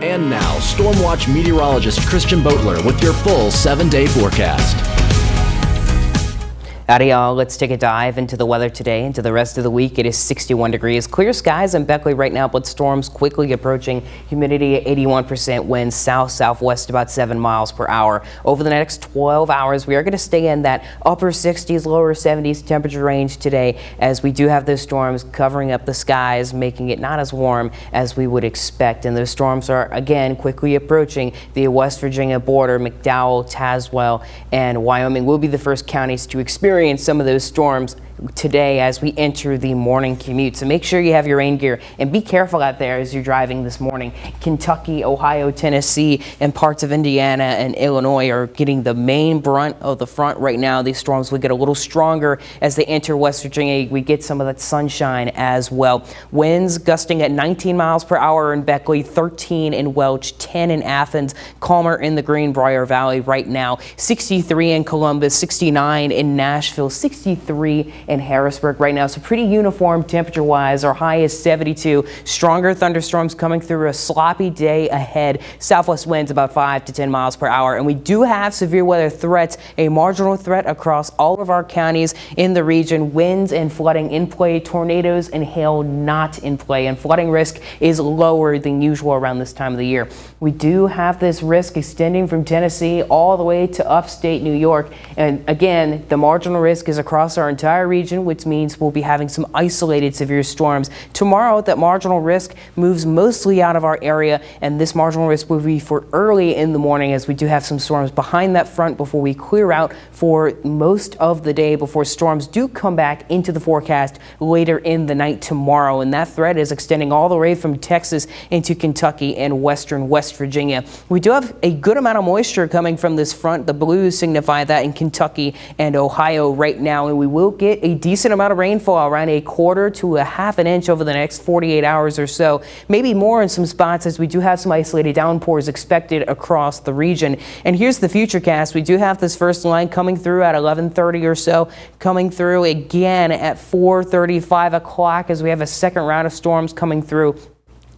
And now, Stormwatch meteorologist Christian Boatler with your full 7-day forecast. Howdy y'all, let's take a dive into the weather today. Into the rest of the week, it is 61 degrees. Clear skies in Beckley right now, but storms quickly approaching. Humidity at 81%, winds south-southwest about 7 miles per hour. Over the next 12 hours, we are going to stay in that upper 60s, lower 70s temperature range today, as we do have those storms covering up the skies, making it not as warm as we would expect. And those storms are, again, quickly approaching the West Virginia border. McDowell, Tazewell, and Wyoming will be the first counties to experience some of those storms today as we enter the morning commute. So make sure you have your rain gear and be careful out there as you're driving this morning. Kentucky, Ohio, Tennessee, and parts of Indiana and Illinois are getting the main brunt of the front right now. These storms will get a little stronger as they enter West Virginia. We get some of that sunshine as well. Winds gusting at 19 miles per hour in Beckley, 13 in Welch, 10 in Athens, calmer in the Greenbrier Valley right now, 63 in Columbus, 69 in Nashville, 63 in Harrisburg right now. So pretty uniform temperature wise. Our high is 72. Stronger thunderstorms coming through, a sloppy day ahead. Southwest winds about 5 to 10 miles per hour. And we do have severe weather threats, a marginal threat across all of our counties in the region. Winds and flooding in play, tornadoes and hail not in play. And flooding risk is lower than usual around this time of the year. We do have this risk extending from Tennessee all the way to upstate New York. And again, the marginal risk is across our entire region, which means we'll be having some isolated severe storms. Tomorrow, that marginal risk moves mostly out of our area, and this marginal risk will be for early in the morning, as we do have some storms behind that front before we clear out for most of the day, before storms do come back into the forecast later in the night tomorrow. And that threat is extending all the way from Texas into Kentucky and western West Virginia. We do have a good amount of moisture coming from this front. The blues signify that in Kentucky and Ohio right now, and we will get a decent amount of rainfall, around 1/4 to 1/2 inch over the next 48 hours or so, maybe more in some spots, as we do have some isolated downpours expected across the region. And here's the futurecast. We do have this first line coming through at 11:30 or so, coming through again at 4:30, 5 o'clock, as we have a second round of storms coming through.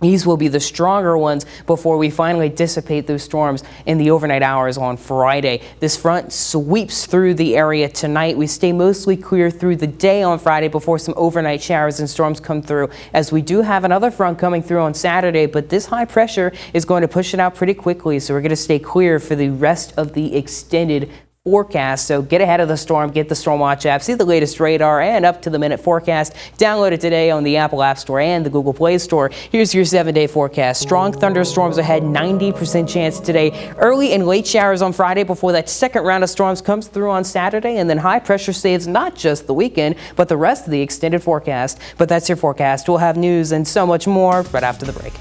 These will be the stronger ones before we finally dissipate those storms in the overnight hours on Friday. This front sweeps through the area tonight. We stay mostly clear through the day on Friday before some overnight showers and storms come through, as we do have another front coming through on Saturday, but this high pressure is going to push it out pretty quickly. So we're going to stay clear for the rest of the extended forecast. So get ahead of the storm, get the Stormwatch app, see the latest radar and up-to-the-minute forecast. Download it today on the Apple App Store and the Google Play Store. Here's your 7-day forecast. Strong thunderstorms ahead, 90% chance today. Early and late showers on Friday before that second round of storms comes through on Saturday, and then high pressure saves not just the weekend, but the rest of the extended forecast. But that's your forecast. We'll have news and so much more right after the break.